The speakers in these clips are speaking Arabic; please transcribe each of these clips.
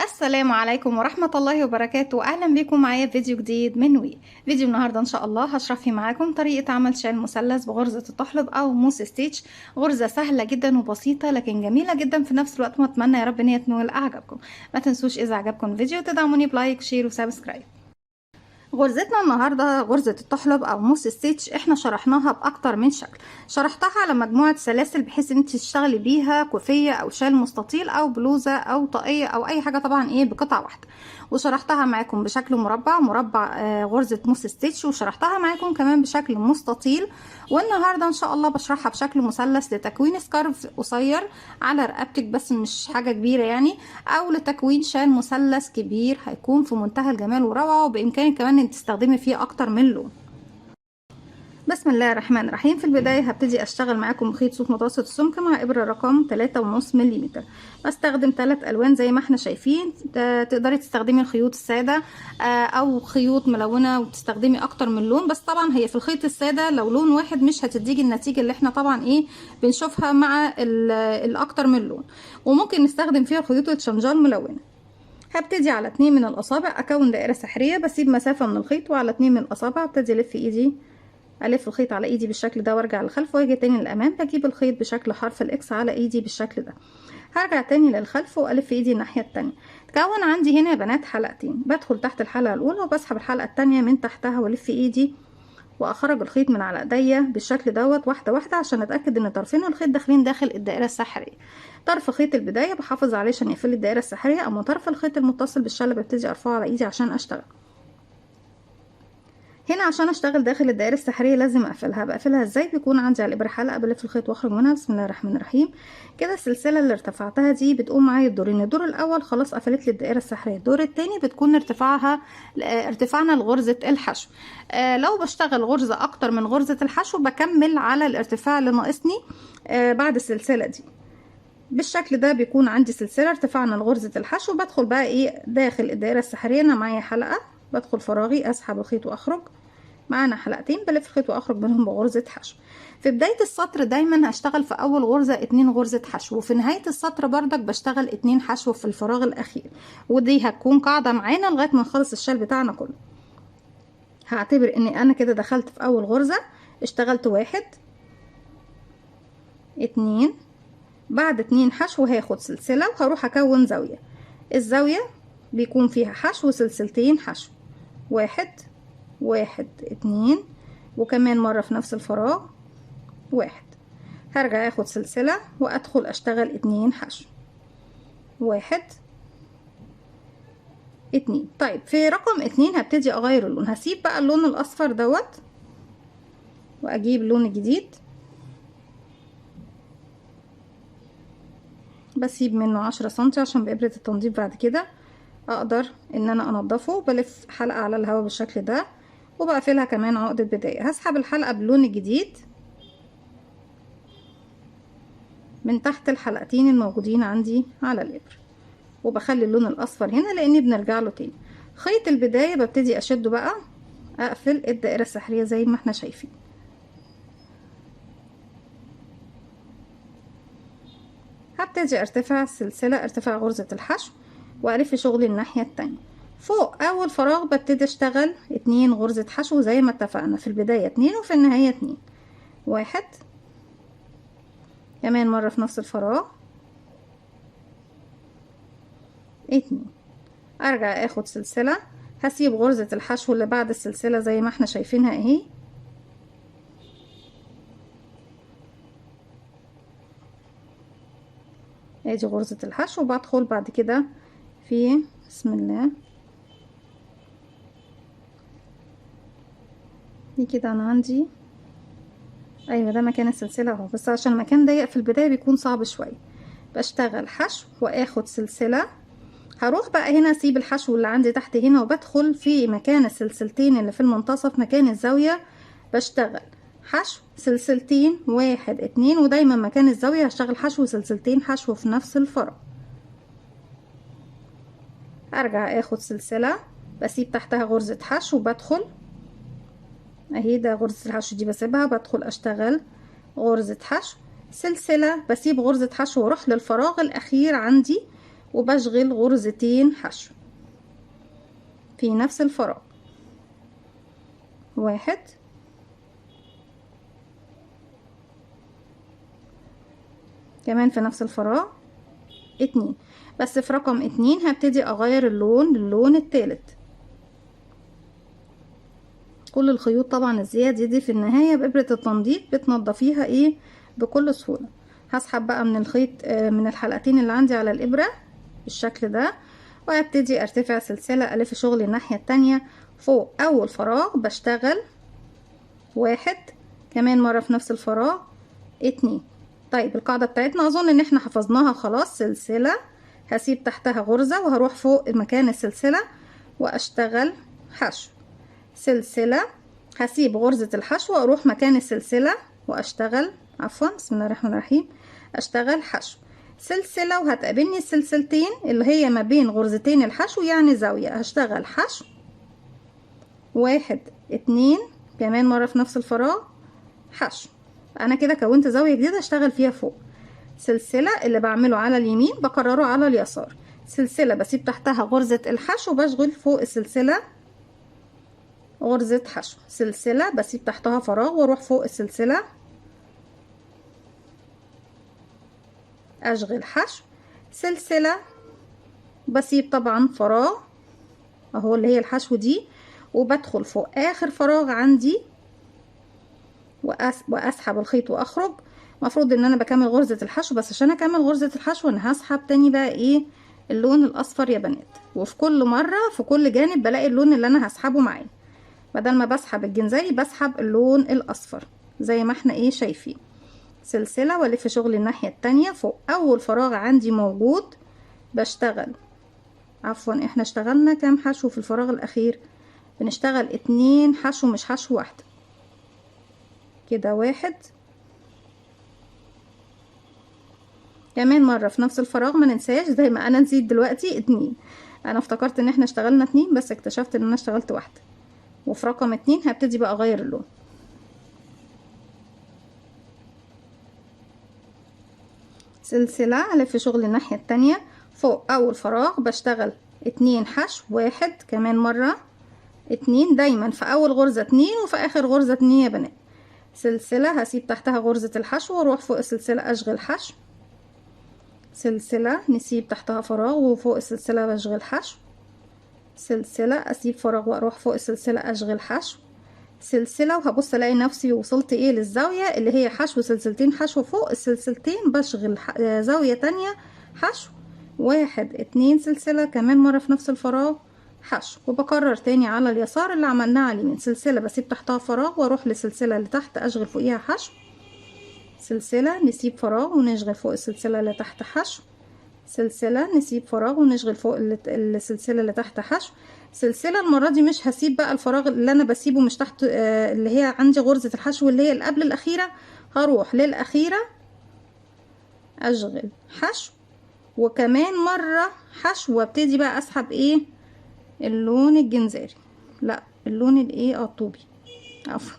السلام عليكم ورحمة الله وبركاته. أهلا بكم معايا في فيديو جديد من وي. فيديو النهاردة إن شاء الله هشرح فيه معاكم طريقة عمل شال مثلث بغرزة الطحلب أو موس ستيتش. غرزة سهلة جدا وبسيطة لكن جميلة جدا في نفس الوقت، وأتمنى يا رب إن هي تنول أعجابكم. ما تنسوش إذا عجبكم الفيديو تدعموني بلايك شير وسبسكرايب. غرزتنا النهاردة غرزة الطحلب او موس ستيتش، احنا شرحناها باكتر من شكل. شرحتها على مجموعة سلاسل بحيث ان انت تشتغلي بيها كوفية او شال مستطيل او بلوزة او طاقية او اي حاجة، طبعا بقطعة واحدة. وشرحتها معاكم بشكل مربع غرزة موس ستيتش، وشرحتها معاكم كمان بشكل مستطيل. والنهاردة ان شاء الله بشرحها بشكل مثلث لتكوين سكارف قصير على رقبتك، بس مش حاجة كبيرة يعني، او لتكوين شال مثلث كبير هيكون في منتهى الجمال والروعة، وبامكانك كمان انك تستخدمي فيه اكتر من لون. بسم الله الرحمن الرحيم. في البداية هبتدي اشتغل معاكم خيط صوف متوسط السمك مع ابرة رقم 3.5 ملم. بستخدم 3 الوان زي ما احنا شايفين. تقدري تستخدمي الخيوط السادة او خيوط ملونة وتستخدمي اكتر من لون، بس طبعا هي في الخيط السادة لو لون واحد مش هتديكي النتيجة اللي احنا طبعا بنشوفها مع الاكتر من لون. وممكن نستخدم فيها خيوط الشنجار ملونة. هبتدي على 2 من الاصابع اكون دائرة سحرية، بسيب مسافة من الخيط، وعلى 2 من الاصابع ابتدي الف ايدي، الف الخيط على ايدي بالشكل ده وارجع للخلف واجي تاني للامام، بجيب الخيط بشكل حرف الاكس على ايدي بالشكل ده، هرجع تاني للخلف والف ايدي الناحية التانية. تكون عندي هنا يا بنات حلقتين، بدخل تحت الحلقة الاولى وبسحب الحلقة التانية من تحتها والف ايدي واخرج الخيط من على ايديا بالشكل دوت واحده واحده عشان اتاكد ان طرفين الخيط داخلين داخل الدائره السحريه. طرف خيط البدايه بحافظ عليه عشان يقفل الدائره السحريه، اما طرف الخيط المتصل بالشله ببتدي ارفعه على ايدي عشان اشتغل. هنا عشان اشتغل داخل الدائره السحريه لازم اقفلها. بقفلها ازاي؟ بيكون عندي على الابره حلقه، بلف الخيط واخرج منها بسم الله الرحمن الرحيم. كده السلسله اللي ارتفعتها دي بتقوم معايا الدورين. الدور الاول خلاص قفلت لي الدائره السحريه، الدور التاني بتكون ارتفاعنا لغرزه الحشو. لو بشتغل غرزه اكتر من غرزه الحشو بكمل على الارتفاع اللي ناقصني بعد السلسله دي بالشكل ده. بيكون عندي سلسله ارتفاعنا لغرزه الحشو، بدخل بقى داخل الدائره السحريه. انا معايا حلقه، بدخل فراغي اسحب الخيط واخرج، معانا حلقتين بلف الخيط واخرج منهم بغرزة حشو. في بداية السطر دايما هشتغل في اول غرزة 2 غرزة حشو، وفي نهاية السطر بردك بشتغل 2 حشو في الفراغ الاخير، ودي هتكون قاعدة معانا لغاية ما نخلص الشال بتاعنا كله. هعتبر اني انا كده دخلت في اول غرزة، اشتغلت 1 2، بعد 2 حشو هاخد سلسلة وهروح اكون زاوية. الزاوية بيكون فيها حشو سلسلتين حشو، 1 1 2، وكمان مرة في نفس الفراغ 1. هرجع اخد سلسلة وادخل اشتغل 2 حشو، 1 2. طيب في رقم 2 هبتدي اغير اللون، هسيب بقى اللون الاصفر دوت واجيب لون جديد، بسيب منه 10 سنتي عشان بإبرة التنظيف بعد كده اقدر ان انا انضفه. بلف حلقة على الهواء بالشكل ده وبقفلها كمان عقدة بداية. هسحب الحلقة باللون الجديد من تحت الحلقتين الموجودين عندي على الإبرة، وبخلي اللون الاصفر هنا لاني بنرجع له تاني. خيط البداية ببتدي اشده بقى، اقفل الدائرة السحرية زي ما احنا شايفين. هبتدي ارتفع السلسلة ارتفاع غرزة الحشو والف شغلي الناحية التانية. فوق اول فراغ ببتدي اشتغل 2 غرزة حشو زي ما اتفقنا، في البداية 2 وفي النهاية 2، 1 كمان مرة في نفس الفراغ 2. ارجع اخد سلسلة، هسيب غرزة الحشو اللي بعد السلسلة زي ما احنا شايفينها اهي، ادي غرزة الحشو، وبدخل بعد كده في بسم الله دي كده. انا عندي ايوه ده مكان السلسلة اهو، بس عشان المكان ضيق في البداية بيكون صعب شوية. بشتغل حشو واخد سلسلة، هروح بقى هنا اسيب الحشو اللي عندي تحت هنا وبدخل في مكان السلسلتين اللي في المنتصف مكان الزاوية، بشتغل حشو سلسلتين 1 2، ودايما مكان الزاوية هشتغل حشو سلسلتين حشو في نفس الفراغ. ارجع اخد سلسلة بسيب تحتها غرزة حشو وبدخل اهي، ده غرزة الحشو دي بسيبها، بدخل اشتغل غرزة حشو سلسلة، بسيب غرزة حشو واروح للفراغ الاخير عندي وبشغل غرزتين حشو في نفس الفراغ. 1 كمان في نفس الفراغ 2. بس في رقم 2 هبتدي اغير اللون للون التالت. كل الخيوط طبعا الزيادة دي في النهاية بإبرة التنظيف بتنضفيها ايه بكل سهولة. هسحب بقى من الخيط من الحلقتين اللي عندي على الإبرة بالشكل ده، وهبتدي ارتفع سلسلة الف شغلي الناحية التانية فوق اول فراغ بشتغل 1 كمان مرة في نفس الفراغ 2. طيب القاعدة بتاعتنا اظن ان احنا حفظناها خلاص. سلسلة هسيب تحتها غرزة وهروح فوق مكان السلسلة واشتغل حشو. سلسلة هسيب غرزة الحشو واروح مكان السلسلة واشتغل بسم الله الرحمن الرحيم اشتغل حشو. سلسلة وهتقابلني السلسلتين اللي هي ما بين غرزتين الحشو يعني زاوية. هشتغل حشو 1 2 كمان مرة في نفس الفراغ حشو. انا كده كونت زاوية جديدة اشتغل فيها فوق. سلسلة اللي بعمله على اليمين بكرره على اليسار. سلسلة بسيب تحتها غرزة الحشو بشغل فوق السلسلة غرزة حشو. سلسلة بسيب تحتها فراغ واروح فوق السلسلة اشغل حشو. سلسلة بسيب طبعا فراغ اهو اللي هي الحشو دي وبدخل فوق اخر فراغ عندي واسحب الخيط واخرج. مفروض ان انا بكمل غرزة الحشو، بس عشان اكمل غرزة الحشو انا هسحب تاني بقى ايه اللون الاصفر يا بنات. وفي كل مرة في كل جانب بلاقي اللون اللي انا هسحبه معايا، بدل ما بسحب الجنزيري بسحب اللون الاصفر زي ما احنا ايه شايفين. سلسلة والف شغلي الناحية التانية فوق اول فراغ عندي موجود بشتغل احنا اشتغلنا كام حشو في الفراغ الاخير؟ بنشتغل 2 حشو مش حشو واحدة كده. 1 كمان مرة في نفس الفراغ ما ننساش زي ما انا نسيت دلوقتي 2. انا افتكرت ان احنا اشتغلنا 2 بس اكتشفت ان انا اشتغلت 1. وفي رقم 2 هبتدي بقى اغير اللون. سلسلة الف شغل الناحية التانية فوق اول فراغ بشتغل 2 حشو 1 كمان مرة 2. دايما في اول غرزة 2 وفي اخر غرزة 2 يا بنات. سلسلة هسيب تحتها غرزة الحشو واروح فوق السلسلة اشغل حشو. سلسلة نسيب تحتها فراغ وفوق السلسلة بشغل حشو. سلسلة اسيب فراغ واروح فوق السلسلة اشغل حشو. سلسلة وهبص الاقي نفسي وصلت ايه للزاوية اللي هي حشو سلسلتين حشو فوق السلسلتين بشغل زاوية تانية حشو 1 2 سلسلة كمان مرة في نفس الفراغ حشو. وبكرر تاني على اليسار اللي عملناه على اليمين. سلسلة بسيب تحتها فراغ واروح للسلسلة اللي تحت اشغل فوقيها حشو. سلسلة نسيب فراغ ونشغل فوق السلسلة اللي تحت حشو. سلسلة نسيب فراغ ونشغل فوق السلسلة اللي تحت حشو. سلسلة المرة دي مش هسيب بقى الفراغ اللي انا بسيبه مش تحت اللي هي عندي غرزة الحشو اللي هي اللي قبل الاخيرة، هروح للاخيرة اشغل حشو وكمان مرة حشو وابتدي بقى اسحب ايه اللون الجنزاري، لا اللون الايه الطوبي عفوا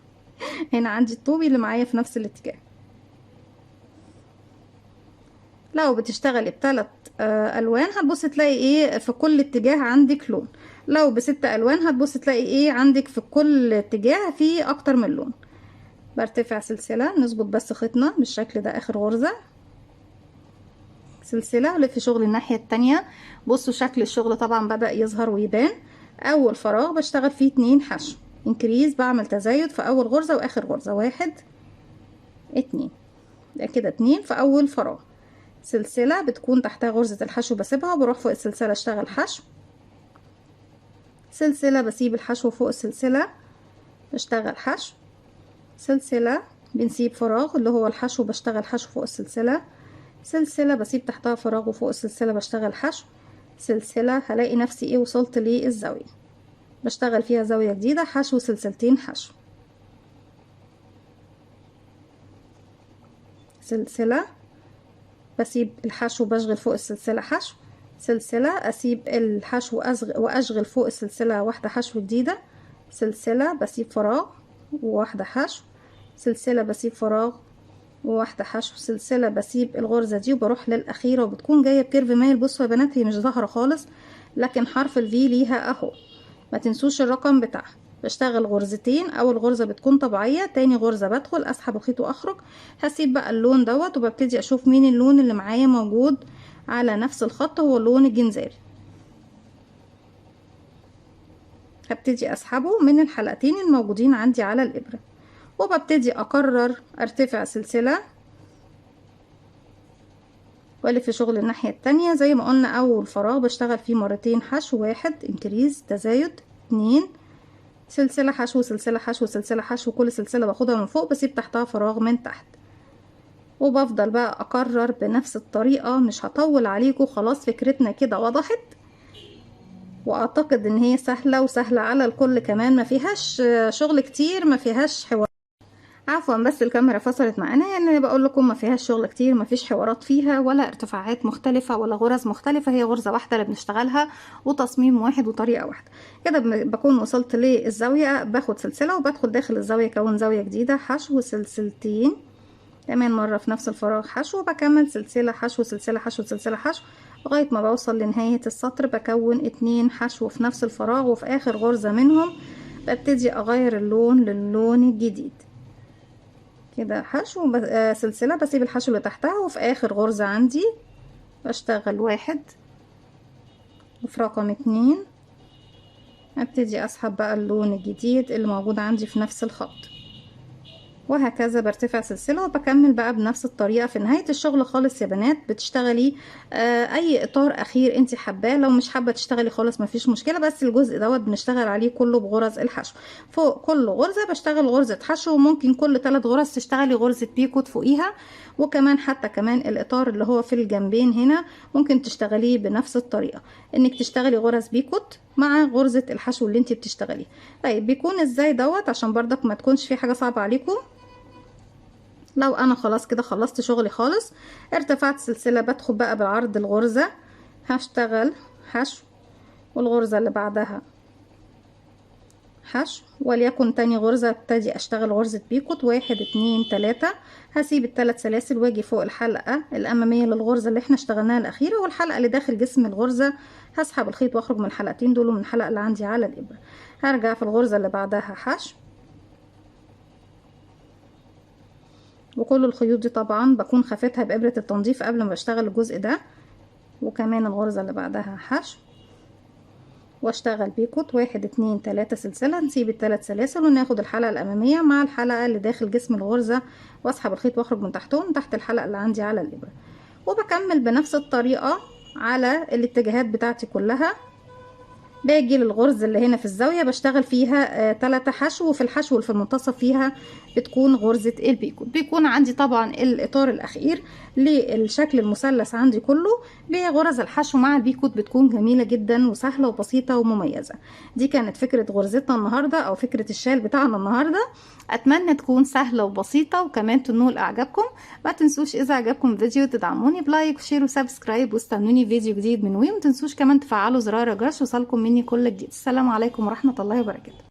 هنا عندي الطوبي اللي معايا في نفس الاتجاه. لو بتشتغلي ب3 الوان هتبص تلاقي ايه في كل اتجاه عندك لون. لو ب6 الوان هتبص تلاقي ايه عندك في كل اتجاه فيه اكتر من لون. برتفع سلسلة نظبط بس خيطنا بالشكل ده اخر غرزة. سلسلة ولف شغل الناحية التانية. بصوا شكل الشغل طبعا بدأ يظهر ويبان. اول فراغ بشتغل فيه 2 حشو انكريز، بعمل تزايد في اول غرزة واخر غرزة 1 2 ده كده 2 في اول فراغ. سلسلة بتكون تحتها غرزة الحشو بسيبها وبروح فوق السلسلة اشتغل حشو. سلسلة بسيب الحشو فوق السلسلة بشتغل حشو. سلسلة بنسيب فراغ اللي هو الحشو بشتغل حشو فوق السلسلة. سلسلة بسيب تحتها فراغ وفوق السلسلة بشتغل حشو. سلسلة هلاقي نفسي ايه وصلت للزاوية بشتغل فيها زاوية جديدة حشو سلسلتين حشو. سلسلة بسيب الحشو بشغل فوق السلسلة حشو. سلسلة اسيب الحشو واشغل فوق السلسلة 1 حشو جديدة. سلسلة بسيب فراغ و1 حشو. سلسلة بسيب فراغ وواحدة حشو سلسلة، بسيب الغرزة دي وبروح للأخيرة وبتكون جاية بكيرف مايل. بصوا يا بنات هي مش ظاهرة خالص، لكن حرف الفي ليها اهو، ما تنسوش الرقم بتاعها. بشتغل غرزتين، اول غرزة بتكون طبيعية، تاني غرزة بدخل اسحب الخيط واخرج. هسيب بقى اللون دوت وببتدي اشوف مين اللون اللي معايا موجود على نفس الخط، هو اللون الجنزاري. هبتدي اسحبه من الحلقتين الموجودين عندي على الابرة، وببتدي اكرر ارتفع سلسلة والف شغل الناحية التانية. زي ما قلنا اول فراغ بشتغل فيه مرتين حشو، واحد انكريز تزايد، اتنين سلسلة حشو سلسلة حشو سلسلة حشو، كل سلسلة باخدها من فوق بسيب تحتها فراغ من تحت، وبفضل بقى اكرر بنفس الطريقة. مش هطول عليكم، خلاص فكرتنا كده وضحت، واعتقد ان هي سهلة وسهلة على الكل كمان، ما فيهاش شغل كتير، ما فيهاش حوار. عفوا بس الكاميرا فصلت معانا، يعني انا بقول لكم ما فيهاش شغل كتير، ما فيش حوارات فيها ولا ارتفاعات مختلفة ولا غرز مختلفة، هي غرزة واحدة اللي بنشتغلها وتصميم واحد وطريقة واحدة. كده بكون وصلت للزاوية، باخد سلسلة وبدخل داخل الزاوية كون زاوية جديدة، حشو سلسلتين، كمان مرة في نفس الفراغ حشو، وبكمل سلسلة حشو سلسلة حشو سلسلة حشو لغاية ما بوصل لنهاية السطر. بكون 2 حشو في نفس الفراغ، وفي اخر غرزة منهم ببتدي اغير اللون للون الجديد. كده حشو سلسلة، بسيب الحشو اللي تحتها، وفي اخر غرزة عندي بشتغل واحد، وفي رقم 2 ابتدي اسحب بقى اللون الجديد اللي موجود عندي في نفس الخط، وهكذا برتفع سلسلة وبكمل بقى بنفس الطريقة. في نهاية الشغل خالص يا بنات بتشتغلي اي اطار اخير انت حباه، لو مش حابة تشتغلي خالص مفيش مشكلة، بس الجزء دوت بنشتغل عليه كله بغرز الحشو. فوق كل غرزة بشتغل غرزة حشو، وممكن كل 3 غرز تشتغلي غرزة بيكوت فوقيها، وكمان حتى كمان الاطار اللي هو في الجنبين هنا ممكن تشتغليه بنفس الطريقة، انك تشتغلي غرز بيكوت مع غرزة الحشو اللي انت بتشتغليه. طيب بيكون ازاي دوت عشان برضك ما تكونش في حاجة صعبة عليكم؟ لو انا خلاص كده خلصت شغلي خالص، ارتفعت سلسلة، بدخل بقى بالعرض الغرزة، هشتغل حشو، والغرزة اللي بعدها حشو، وليكن تاني غرزة ابتدي اشتغل غرزة بيكوت، 1 2 3. هسيب ال3 سلاسل واجي فوق الحلقة الامامية للغرزة اللي احنا اشتغلناها الاخيرة، والحلقة اللي داخل جسم الغرزة هسحب الخيط واخرج من الحلقتين دول من الحلقة اللي عندي على الابرة. هرجع في الغرزة اللي بعدها حشو، وكل الخيوط دي طبعا بكون خفتها بإبرة التنظيف قبل ما بشتغل الجزء ده، وكمان الغرزة اللي بعدها حشو، واشتغل بيكوت 1 2 3 سلسلة. نسيب ال3 سلاسل وناخد الحلقة الأمامية مع الحلقة اللي داخل جسم الغرزة، واسحب الخيط واخرج من تحتهم تحت الحلقة اللي عندي على الإبرة، وبكمل بنفس الطريقة على الاتجاهات بتاعتي كلها. باجي للغرزة اللي هنا في الزاوية بشتغل فيها 3 حشو، وفي الحشو اللي في المنتصف فيها بتكون غرزة البيكوت. بيكون عندي طبعا الإطار الأخير للشكل المثلث عندي كله بغرز الحشو مع البيكوت، بتكون جميلة جدا وسهلة وبسيطة ومميزة. دي كانت فكرة غرزتنا النهاردة أو فكرة الشال بتاعنا النهاردة، أتمنى تكون سهلة وبسيطة وكمان تنول إعجابكم. ما تنسوش إذا عجبكم الفيديو تدعموني بلايك وشير وسبسكرايب، واستنوني فيديو جديد من وي. ما تنسوش كمان تفعلوا زرار الجرس يوصلكم مني كل جديد. السلام عليكم ورحمة الله وبركاته.